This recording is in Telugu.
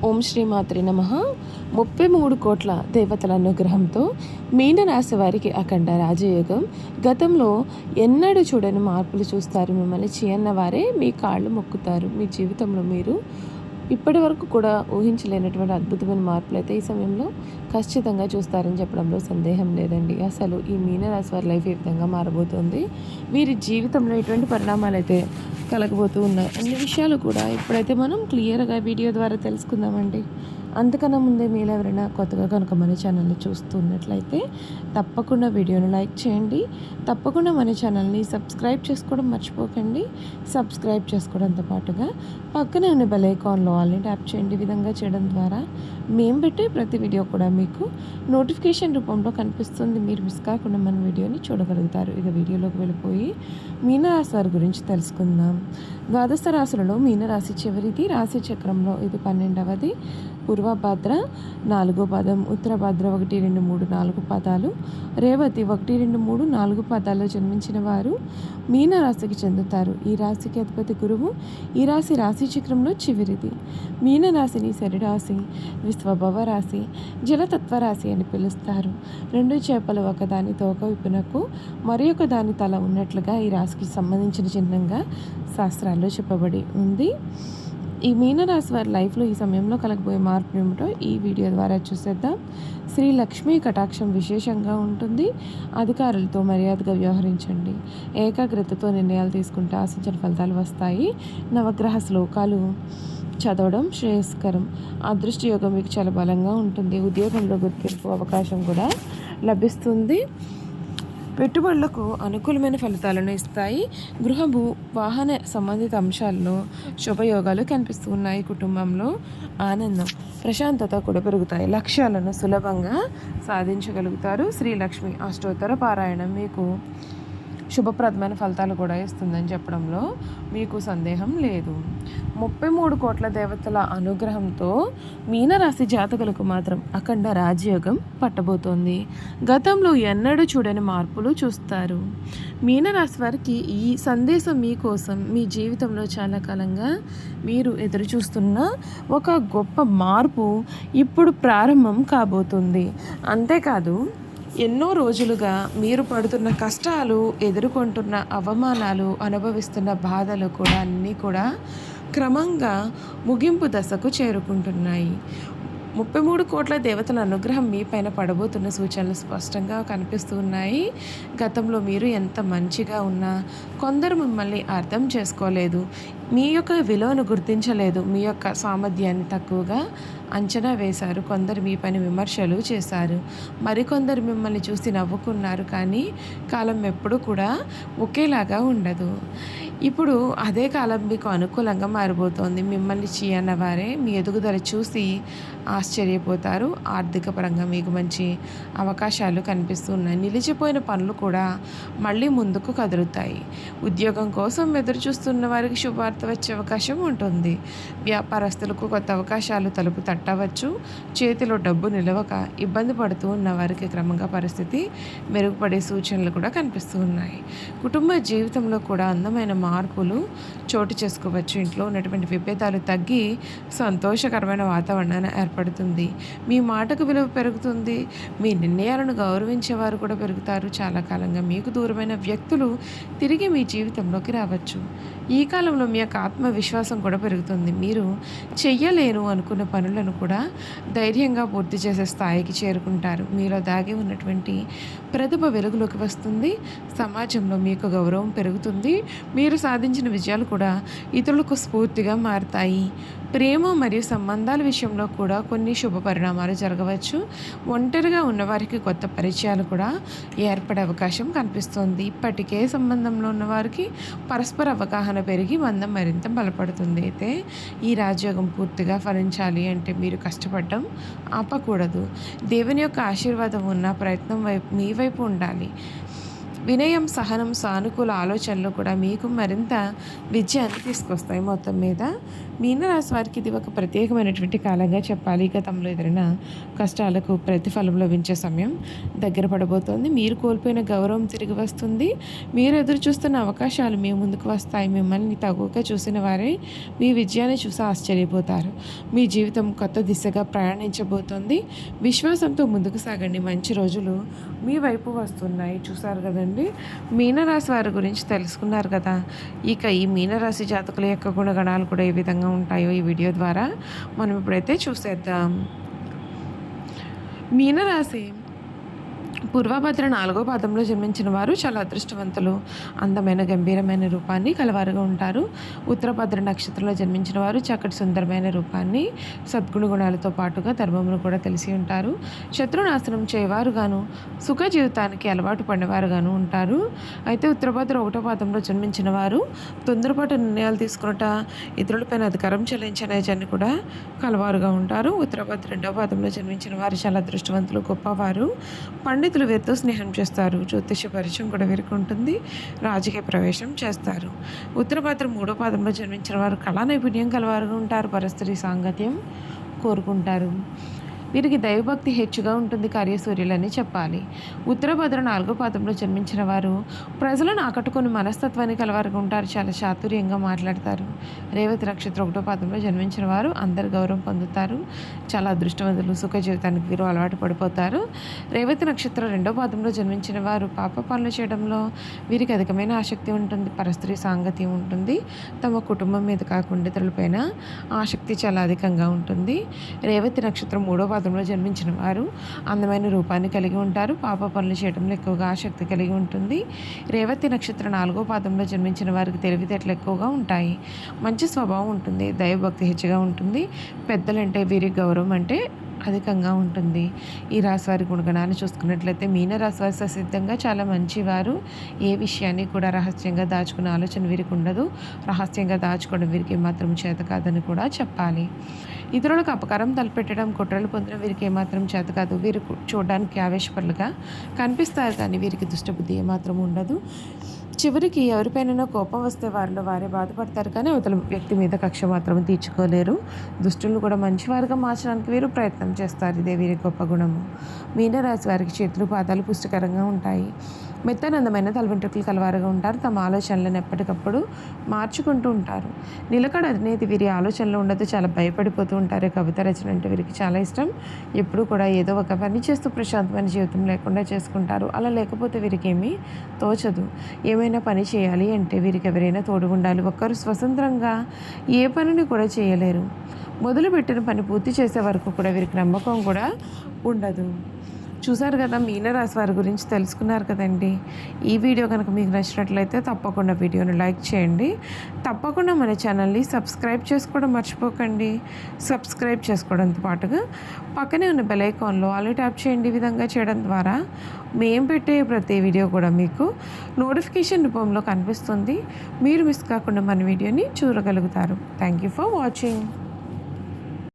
ఓం శ్రీ మాత్రే నమః. 33 కోట్ల దేవతల అనుగ్రహంతో మీనరాశి వారికి అఖండ రాజయోగం. గతంలో ఎన్నడూ చూడని మార్పులు చూస్తారు. మిమ్మల్ని చేయన్న వారే మీ కాళ్ళు మొక్కుతారు. మీ జీవితంలో మీరు ఇప్పటి వరకు కూడా ఊహించలేనటువంటి అద్భుతమైన మార్పులు అయితే ఈ సమయంలో ఖచ్చితంగా చూస్తారని చెప్పడంలో సందేహం లేదండి. అసలు ఈ మీనరాశి వారి లైఫ్ ఏ విధంగా మారబోతోంది, వీరి జీవితంలో ఎటువంటి పరిణామాలు అయితే కలగబోతూ ఉన్నాయి అన్ని విషయాలు కూడా ఇప్పుడైతే మనం క్లియర్గా వీడియో ద్వారా తెలుసుకుందామండి. అంతకన్నా ముందే మీరు ఎవరైనా కొత్తగా కనుక మన ఛానల్ని చూస్తున్నట్లయితే తప్పకుండా వీడియోను లైక్ చేయండి. తప్పకుండా మన ఛానల్ని సబ్స్క్రైబ్ చేసుకోవడం మర్చిపోకండి. సబ్స్క్రైబ్ చేసుకోవడంతో పాటుగా పక్కనే ఉన్న బెల్ ఐకాన్లో ఆల్ని ట్యాప్ చేయండి. ఈ విధంగా చేయడం ద్వారా మేము పెట్టే ప్రతి వీడియో కూడా మీకు నోటిఫికేషన్ రూపంలో కనిపిస్తుంది. మీరు మిస్ కాకుండా మన వీడియోని చూడగలుగుతారు. ఇక వీడియోలోకి వెళ్ళిపోయి మీనరాశి వారి గురించి తెలుసుకుందాం. ద్వాదశ రాశులలో మీనరాశి చివరిది. రాశి చక్రంలో ఇది 12వది. పూర్వభద్ర 4వ పాదం, ఉత్తరభద్ర 1, 2, 3, 4 పాదాలు, రేవతి 1, 2, 3, 4 పాదాల్లో జన్మించిన వారు మీనరాశికి చెందుతారు. ఈ రాశికి అధిపతి గురువు. ఈ రాశి చక్రంలో చివరిది. మీనరాశిని శరీరాశి, విశ్వభవ రాశి, జలతత్వ రాశి అని పిలుస్తారు. 2 చేపలు ఒకదాని తోక విప్పునకు మరి ఒక దాని తల ఉన్నట్లుగా ఈ రాశికి సంబంధించిన చిహ్నంగా శాస్త్రాల్లో చెప్పబడి ఉంది. ఈ మీనరాశి వారి లైఫ్లో ఈ సమయంలో కలగబోయే మార్పు ఏమిటో ఈ వీడియో ద్వారా చూసేద్దాం. శ్రీ లక్ష్మీ కటాక్షం విశేషంగా ఉంటుంది. అధికారులతో మర్యాదగా వ్యవహరించండి. ఏకాగ్రతతో నిర్ణయాలు తీసుకుంటే ఆశించిన ఫలితాలు వస్తాయి. నవగ్రహ శ్లోకాలు చదవడం శ్రేయస్కరం. అదృష్ట యోగం మీకు చాలా బలంగా ఉంటుంది. ఉద్యోగంలో గుర్తింపు అవకాశం కూడా లభిస్తుంది. పెట్టుబడులకు అనుకూలమైన ఫలితాలను ఇస్తాయి. గృహభూ వాహన సంబంధిత అంశాల్లో శుభయోగాలు కనిపిస్తూ ఉన్నాయి. కుటుంబంలో ఆనందం, ప్రశాంతత కూడా పెరుగుతాయి. లక్ష్యాలను సులభంగా సాధించగలుగుతారు. శ్రీలక్ష్మి అష్టోత్తర పారాయణం మీకు శుభప్రదమైన ఫలితాలు కూడా ఇస్తుందని చెప్పడంలో మీకు సందేహం లేదు. 33 కోట్ల దేవతల అనుగ్రహంతో మీనరాశి జాతకులకు మాత్రం అఖండ రాజయోగం పట్టబోతోంది. గతంలో ఎన్నడూ చూడని మార్పులు చూస్తారు. మీనరాశి వారికి ఈ సందేశం మీకోసం. మీ జీవితంలో చాలా కాలంగా మీరు ఎదురు చూస్తున్న ఒక గొప్ప మార్పు ఇప్పుడు ప్రారంభం కాబోతుంది. అంతేకాదు, ఎన్నో రోజులుగా మీరు పడుతున్న కష్టాలు, ఎదుర్కొంటున్న అవమానాలు, అనుభవిస్తున్న బాధలు కూడా అన్నీ కూడా క్రమంగా ముగింపు దశకు చేరుకుంటున్నాయి. 33 కోట్ల దేవతల అనుగ్రహం మీ పైన పడబోతున్న సూచనలు స్పష్టంగా కనిపిస్తూ ఉన్నాయి. గతంలో మీరు ఎంత మంచిగా ఉన్నా కొందరు మిమ్మల్ని అర్థం చేసుకోలేదు. మీ యొక్క విలువను గుర్తించలేదు. మీ యొక్క సామర్థ్యాన్ని తక్కువగా అంచనా వేశారు. కొందరు మీ పైన విమర్శలు చేశారు. మరికొందరు మిమ్మల్ని చూసి నవ్వుకున్నారు. కానీ కాలం ఎప్పుడూ కూడా ఒకేలాగా ఉండదు. ఇప్పుడు అదే కాలం మీకు అనుకూలంగా మారిపోతుంది. మిమ్మల్ని చేయన్న వారే మీ ఎదుగుదల చూసి ఆశ్చర్యపోతారు. ఆర్థిక పరంగా మీకు మంచి అవకాశాలు కనిపిస్తున్నాయి. నిలిచిపోయిన పనులు కూడా మళ్ళీ ముందుకు కదులుతాయి. ఉద్యోగం కోసం ఎదురు చూస్తున్న వారికి శుభార్త వచ్చే అవకాశం ఉంటుంది. వ్యాపారస్తులకు కొత్త అవకాశాలు తలుపు తట్టవచ్చు. చేతిలో డబ్బు నిలవక ఇబ్బంది పడుతూ ఉన్న వారికి క్రమంగా పరిస్థితి మెరుగుపడే సూచనలు కూడా కనిపిస్తూ ఉన్నాయి. కుటుంబ జీవితంలో కూడా అందమైన మార్పులు చోటు చేసుకోవచ్చు. ఇంట్లో ఉన్నటువంటి విభేదాలు తగ్గి సంతోషకరమైన వాతావరణాన్ని ఏర్పడుతుంది. మీ మాటకు విలువ పెరుగుతుంది. మీ నిర్ణయాలను గౌరవించేవారు కూడా పెరుగుతారు. చాలా కాలంగా మీకు దూరమైన వ్యక్తులు తిరిగి మీ జీవితంలోకి రావచ్చు. ఈ కాలంలో మీ యొక్క ఆత్మవిశ్వాసం కూడా పెరుగుతుంది. మీరు చెయ్యలేను అనుకున్న పనులను కూడా ధైర్యంగా పూర్తి చేసే స్థాయికి చేరుకుంటారు. మీలో దాగి ఉన్నటువంటి ప్రతిభ వెలుగులోకి వస్తుంది. సమాజంలో మీకు గౌరవం పెరుగుతుంది. మీరు సాధించిన విజయాలు కూడా ఇతరులకు స్ఫూర్తిగా మారుతాయి. ప్రేమ మరియు సంబంధాల విషయంలో కూడా కొన్ని శుభ పరిణామాలు జరగవచ్చు. ఒంటరిగా ఉన్నవారికి కొత్త పరిచయాలు కూడా ఏర్పడే అవకాశం కనిపిస్తుంది. ఇప్పటికే సంబంధంలో ఉన్నవారికి పరస్పర అవగాహన పెరిగి బంధం మరింత బలపడుతుంది. అయితే ఈ రాజయోగం పూర్తిగా ఫలించాలి అంటే మీరు కష్టపడడం ఆపకూడదు. దేవుని యొక్క ఆశీర్వాదం ఉన్న ప్రయత్నం మీ వైపు ఉండాలి. వినయం, సహనం, సానుకూల ఆలోచనలు కూడా మీకు మరింత విజయాన్ని తీసుకొస్తాయి. మొత్తం మీద మీనరాశి వారికి ఇది ఒక ప్రత్యేకమైనటువంటి కాలంగా చెప్పాలి. గతంలో ఎదురైన కష్టాలకు ప్రతిఫలం లభించే సమయం దగ్గర పడబోతోంది. మీరు కోల్పోయిన గౌరవం తిరిగి వస్తుంది. మీరు ఎదురు చూస్తున్న అవకాశాలు మీ ముందుకు వస్తాయి. మిమ్మల్ని తగువగా చూసిన వారే మీ విజయాన్ని చూసి ఆశ్చర్యపోతారు. మీ జీవితం కొత్త దిశగా ప్రయాణించబోతోంది. విశ్వాసంతో ముందుకు సాగండి. మంచి రోజులు మీ వైపు వస్తున్నాయి. చూసారు కదండి, మీనరాశి వారి గురించి తెలుసుకున్నారు కదా. ఇక ఈ మీనరాశి జాతకుల యొక్క గుణగణాలు కూడా ఏ విధంగా ఉంటాయో ఈ వీడియో ద్వారా మనం ఇప్పుడైతే చూసేద్దాం. మీనరాశి పూర్వభద్ర 4వ పాదంలో జన్మించిన వారు చాలా అదృష్టవంతులు. అందమైన గంభీరమైన రూపాన్ని కలవారుగా ఉంటారు. ఉత్తరభద్ర నక్షత్రంలో జన్మించిన వారు చక్కటి సుందరమైన రూపాన్ని, సద్గుణ గుణాలతో పాటుగా ధర్మమును కూడా తెలిసి ఉంటారు. శత్రునాశనం చేయవారుగాను, సుఖ జీవితానికి అలవాటు పడినవారుగాను ఉంటారు. అయితే ఉత్తరభద్ర 1వ పాదంలో జన్మించిన వారు తొందరపాటు నిర్ణయాలు తీసుకున్నట, ఇతరులపైన అధికారం చెల్లించనేజాన్ని కూడా కలవారుగా ఉంటారు. ఉత్తరభద్ర 2వ పాదంలో జన్మించిన వారు చాలా అదృష్టవంతులు, గొప్పవారు. పండితులు వీరితో స్నేహం చేస్తారు. జ్యోతిష పరిచయం కూడా వీరికి ఉంటుంది. రాజకీయ ప్రవేశం చేస్తారు. ఉత్తరభద్ర 3వ పాదంలో జన్మించిన వారు కళా నైపుణ్యం కలవారుగా ఉంటారు. పరస్త్రీ సాంగత్యం కోరుకుంటారు. వీరికి దైవభక్తి హెచ్చుగా ఉంటుంది. కార్యసూర్యులని చెప్పాలి. ఉత్తరభద్ర 4వ పాదంలో జన్మించిన వారు ప్రజలను ఆకట్టుకుని మనస్తత్వాన్ని కలవారుగా ఉంటారు. చాలా చాతుర్యంగా మాట్లాడతారు. రేవతి నక్షత్రం 1వ పాదంలో జన్మించిన వారు అందరు గౌరవం పొందుతారు. చాలా అదృష్టవంతులు, సుఖ జీవితానికి వీరు అలవాటు పడిపోతారు. రేవతి నక్షత్రం 2వ పాదంలో జన్మించిన వారు పాప పనులు చేయడంలో వీరికి అధికమైన ఆసక్తి ఉంటుంది. పరస్త్రీ సాంగత్యం ఉంటుంది. తమ కుటుంబం మీద కాకుండా ఇతరులపైన ఆసక్తి చాలా అధికంగా ఉంటుంది. రేవతి నక్షత్రం 3వ పాదంలో జన్మించిన వారు అందమైన రూపాన్ని కలిగి ఉంటారు. పాప పనులు చేయడంలో ఎక్కువగా ఆసక్తి కలిగి ఉంటుంది. రేవతి నక్షత్రం 4వ పాదంలో జన్మించిన వారికి తెలివితేటలు ఎక్కువగా ఉంటాయి. మంచి స్వభావం ఉంటుంది. దైవభక్తి హెచ్చుగా ఉంటుంది. పెద్దలంటే వీరి గౌరవం అంటే అధికంగా ఉంటుంది. ఈ రాశి వారి గుణగణాలు చూసుకున్నట్లయితే మీనరాశి వారి ససిద్ధంగా చాలా మంచివారు. ఏ విషయాన్ని కూడా రహస్యంగా దాచుకునే ఆలోచన వీరికి ఉండదు. రహస్యంగా దాచుకోవడం వీరికి ఏమాత్రం చేత కాదని కూడా చెప్పాలి. ఇతరులకు అపకారం తలపెట్టడం, కుట్రలు పొందడం వీరికి ఏమాత్రం చేత కాదు. వీరు చూడడానికి ఆవేశపరులుగా కనిపిస్తారు, కానీ వీరికి దుష్టబుద్ధి ఏమాత్రం ఉండదు. చివరికి ఎవరిపైన కోపం వస్తే వారిలో వారే బాధపడతారు, కానీ అవతల వ్యక్తి మీద కక్ష మాత్రం తీర్చుకోలేరు. దుష్టులను కూడా మంచివారుగా మార్చడానికి వీరు ప్రయత్నం చేస్తారు. ఇదే వీరి గొప్ప గుణము. మీనరాశి వారికి చేతులు, పాదాలు పుష్టికరంగా ఉంటాయి. మెత్తనందమైన తలవెంట్రుకలు కలవారుగా ఉంటారు. తమ ఆలోచనలను ఎప్పటికప్పుడు మార్చుకుంటూ ఉంటారు. నిలకడ అనేది వీరి ఆలోచనలో ఉండదు. చాలా భయపడిపోతూ ఉంటారు. కవిత రచన అంటే వీరికి చాలా ఇష్టం. ఎప్పుడు కూడా ఏదో ఒక పని చేస్తూ ప్రశాంతమైన జీవితం లేకుండా చేసుకుంటారు. అలా లేకపోతే వీరికి ఏమీ తోచదు. ఏమైనా పని చేయాలి అంటే వీరికి ఎవరైనా తోడు ఉండాలి. ఒక్కరు స్వతంత్రంగా ఏ పనిని కూడా చేయలేరు. మొదలుపెట్టిన పని పూర్తి చేసే వరకు కూడా వీరికి నమ్మకం కూడా ఉండదు. చూసారు కదా, మీనరాశి వారి గురించి తెలుసుకున్నారు కదండి. ఈ వీడియో కనుక మీకు నచ్చినట్లయితే తప్పకుండా వీడియోని లైక్ చేయండి. తప్పకుండా మన ఛానల్ని సబ్స్క్రైబ్ చేసుకోవడం మర్చిపోకండి. సబ్స్క్రైబ్ చేసుకోవడంతో పాటుగా పక్కనే ఉన్న బెల్ ఐకాన్లో ఆల్ ట్యాప్ చేయండి. ఈ విధంగా చేయడం ద్వారా మేము పెట్టే ప్రతి వీడియో కూడా మీకు నోటిఫికేషన్ రూపంలో కనిపిస్తుంది. మీరు మిస్ కాకుండా మన వీడియోని చూడగలుగుతారు. Thank you for watching.